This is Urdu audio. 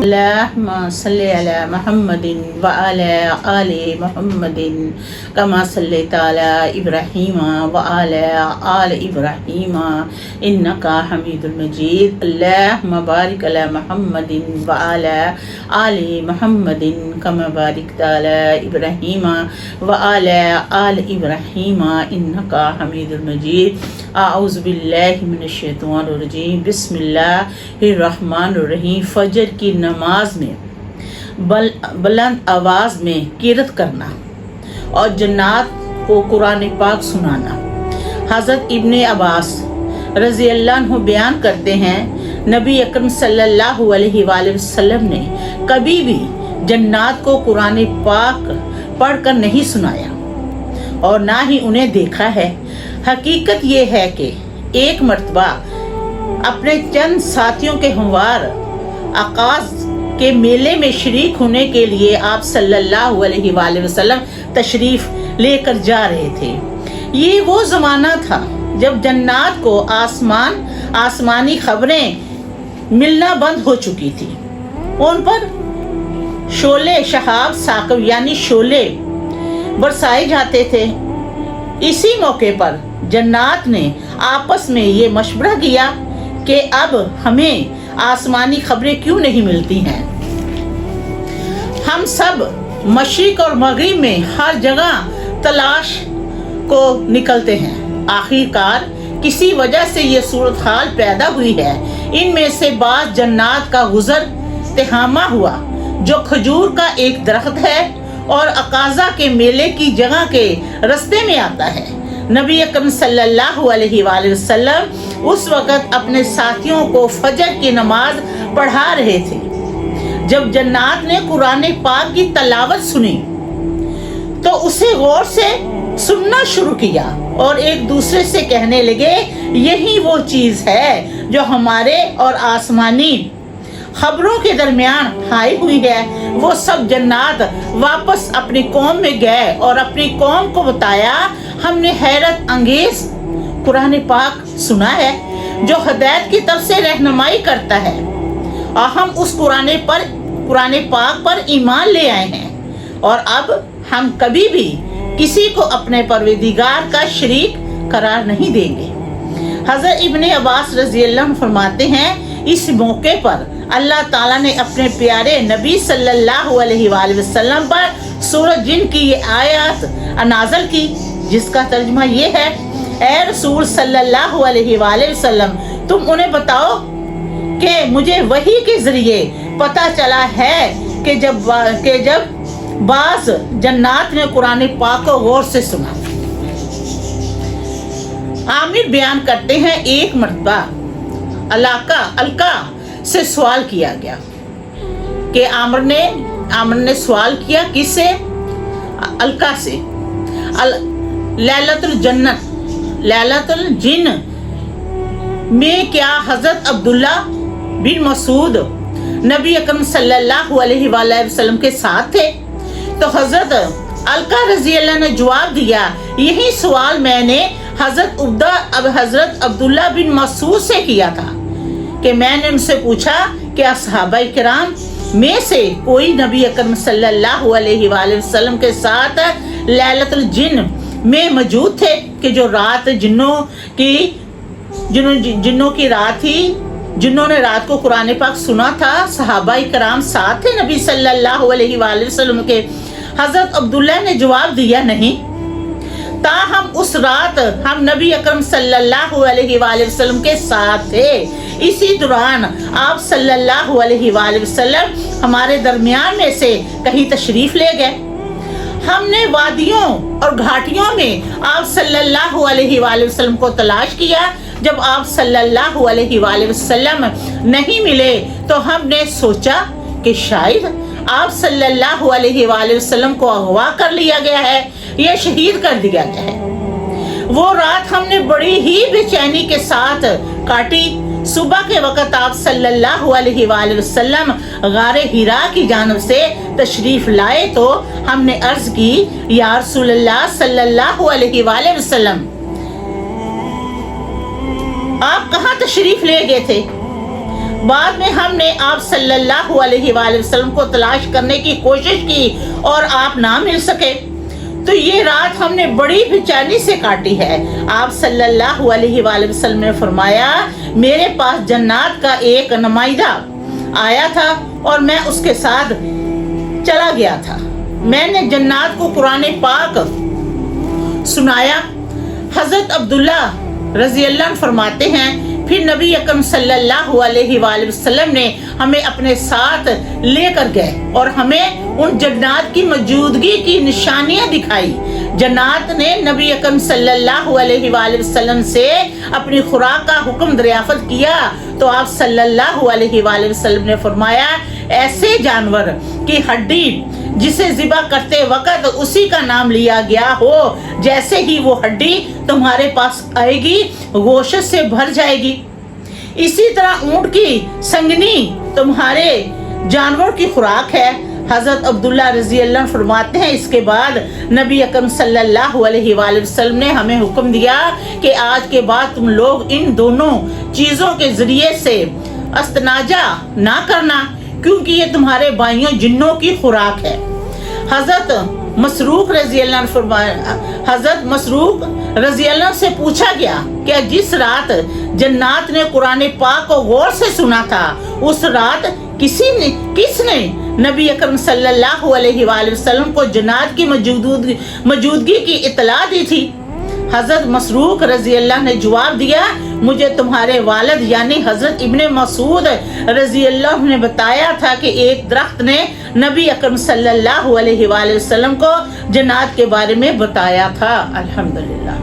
اللہم صلی علی محمد وعلی آل محمد کما صلیت علی ابراہیم وعلی آل ابراہیم انکا حمید المجید اللہم بارک علی محمد وعلی آل محمد کما بارکت علی ابراہیم وعلی آل ابراہیم انکا حمید المجید اعوذ باللہ من الشیطان الرجیم بسم اللہ الرحمن الرحیم فجر کی نماز میں بلند آواز میں قرات کرنا اور جنات کو قرآن پاک سنانا۔ حضرت ابن عباس رضی اللہ عنہ بیان کرتے ہیں نبی اکرم صلی اللہ علیہ وآلہ وسلم نے کبھی بھی جنات کو قرآن پاک پڑھ کر نہیں سنایا اور نہ ہی انہیں دیکھا ہے۔ حقیقت یہ ہے کہ ایک مرتبہ اپنے چند ساتھیوں کے ہموار عکاظ کے میلے میں شریک ہونے کے لیے آپ صلی اللہ علیہ وآلہ وسلم تشریف لے کر جا رہے تھے۔ یہ وہ زمانہ تھا جب جنات کو آسمانی خبریں ملنا بند ہو چکی تھی، ان پر شعلے شہاب ثاقب یعنی شعلے برسائے جاتے تھے۔ اسی موقع پر جنات نے آپس میں یہ مشورہ کیا کہ اب ہمیں آسمانی خبریں کیوں نہیں ملتی ہیں؟ ہم سب مشرق اور مغرب میں ہر جگہ تلاش کو نکلتے ہیں، آخر کار کسی وجہ سے یہ صورتحال پیدا ہوئی ہے۔ ان میں سے بعض جنات کا گزر تہامہ ہوا جو کھجور کا ایک درخت ہے اور عکاظہ کے میلے کی جگہ کے رستے میں آتا ہے۔ نبی اکرم صلی اللہ علیہ وآلہ وسلم اس وقت اپنے ساتھیوں کو فجر کی نماز پڑھا رہے تھے۔ جب جنات نے قرآن پاک کی تلاوت سنی تو اسے غور سے سننا شروع کیا اور ایک دوسرے سے کہنے لگے، یہی وہ چیز ہے جو ہمارے اور آسمانی خبروں کے درمیان آئی ہوئی ہے۔ وہ سب جنات واپس اپنی قوم میں گئے اور اپنی قوم کو بتایا، ہم نے حیرت انگیز قرآن پاک سنا ہے جو ہدایت کی طرف سے رہنمائی کرتا ہے، اور ہم اس قرآن پاک پر ایمان لے آئے ہیں، اور اب ہم کبھی بھی کسی کو اپنے پروردگار کا شریک قرار نہیں دیں گے۔ حضرت ابن عباس رضی اللہ عنہ فرماتے ہیں اس موقع پر اللہ تعالیٰ نے اپنے پیارے نبی صلی اللہ علیہ وآلہ وسلم پر سورۃ جن کی یہ آیات نازل کی، جس کا ترجمہ یہ ہے، اے رسول صلی اللہ علیہ وآلہ وسلم، تم انہیں بتاؤ کہ مجھے وحی کے ذریعے پتہ چلا ہے کہ جب بعض جنات نے قرآن پاک کو غور سے سنا۔ عامر بیان کرتے ہیں ایک مرتبہ القا سے سوال کیا گیا کہ عامر نے سوال کیا کس سے؟ القا سے، لیلۃ الجن میں کیا حضرت عبداللہ بن مسعود نبی اکرم صلی اللہ علیہ وآلہ وسلم کے ساتھ تھے؟ تو حضرت القا رضی اللہ نے جواب دیا، یہی سوال میں نے حضرت عبداللہ بن مسعود سے کیا تھا کہ میں نے ان سے پوچھا کہ صحابہ کرام میں سے کوئی نبی اکرم صلی اللہ علیہ وآلہ وسلم کے ساتھ لیلۃ الجن میں موجود تھے کہ جو رات جنوں کی رات تھی، جنہوں نے رات کو قرآن پاک سنا تھا، صحابہ کرام ساتھ تھے نبی صلی اللہ علیہ وآلہ وسلم کے؟ حضرت عبداللہ نے جواب دیا، نہیں، تاہم اس رات ہم نبی اکرم صلی اللہ علیہ وآلہ وسلم کے ساتھ تھے۔ اسی دوران آپ صلی اللہ علیہ وآلہ وسلم ہمارے درمیان میں سے کہیں تشریف لے گئے۔ ہم نے وادیوں اور گھاٹیوں میں آپ صلی اللہ علیہ وآلہ وسلم کو تلاش کیا۔ جب آپ صلی اللہ علیہ وآلہ وسلم نہیں ملے تو ہم نے سوچا کہ شاید آپ صلی اللہ علیہ وآلہ وسلم کو اغوا کر لیا گیا ہے یا شہید کر دیا گیا ہے۔ وہ رات ہم نے بڑی ہی بے چینی کے ساتھ کاٹی۔ صبح کے وقت آپ صلی اللہ علیہ وآلہ وسلم غار حرا کی جانب سے تشریف لائے تو ہم نے عرض کی، یا رسول اللہ صلی اللہ علیہ وآلہ وسلم، آپ کہاں تشریف لے گئے تھے؟ بعد میں ہم نے آپ صلی اللہ علیہ وآلہ وسلم کو تلاش کرنے کی کوشش کی اور آپ نہ مل سکے، تو یہ رات ہم نے بڑی بے چینی سے کاٹی ہے۔ آپ صلی اللہ علیہ وآلہ وسلم نے فرمایا، میرے پاس جنات کا ایک نمائندہ آیا تھا اور میں اس کے ساتھ چلا گیا تھا۔ میں نے جنات کو قرآن پاک سنایا۔ حضرت عبداللہ رضی اللہ عنہ فرماتے ہیں، پھر نبی اکرم صلی اللہ علیہ وآلہ وسلم نے ہمیں اپنے ساتھ لے کر گئے اور ہمیں ان جنات کی موجودگی کی نشانیاں دکھائی۔ جنات نے نبی اکرم صلی اللہ علیہ وآلہ وسلم سے اپنی خوراک کا حکم دریافت کیا تو آپ صلی اللہ علیہ وآلہ وسلم نے فرمایا، ایسے جانور کی ہڈی جسے ذبح کرتے وقت اسی کا نام لیا گیا ہو، جیسے ہی وہ ہڈی تمہارے پاس آئے گی گوشت سے بھر جائے گی، اسی طرح اونٹ کی سنگنی تمہارے جانور کی خوراک ہے۔ حضرت عبداللہ رضی اللہ عنہ فرماتے ہیں، اس کے بعد نبی اکرم صلی اللہ علیہ وآلہ وسلم نے ہمیں حکم دیا کہ آج کے بعد تم لوگ ان دونوں چیزوں کے ذریعے سے استناجہ نہ کرنا، کیونکہ یہ تمہارے بھائیوں جنوں کی خوراک ہے۔ حضرت مسروق رضی اللہ عنہ سے پوچھا گیا کہ جس رات جنات نے قرآن پاک کو غور سے سنا تھا، اس رات کس نے نبی اکرم صلی اللہ علیہ وآلہ وسلم کو جنات کی موجودگی کی اطلاع دی تھی؟ حضرت مسروق رضی اللہ نے جواب دیا، مجھے تمہارے والد یعنی حضرت ابن مسعود رضی اللہ عنہ نے بتایا تھا کہ ایک درخت نے نبی اکرم صلی اللہ علیہ وآلہ وسلم کو جنات کے بارے میں بتایا تھا۔ الحمدللہ۔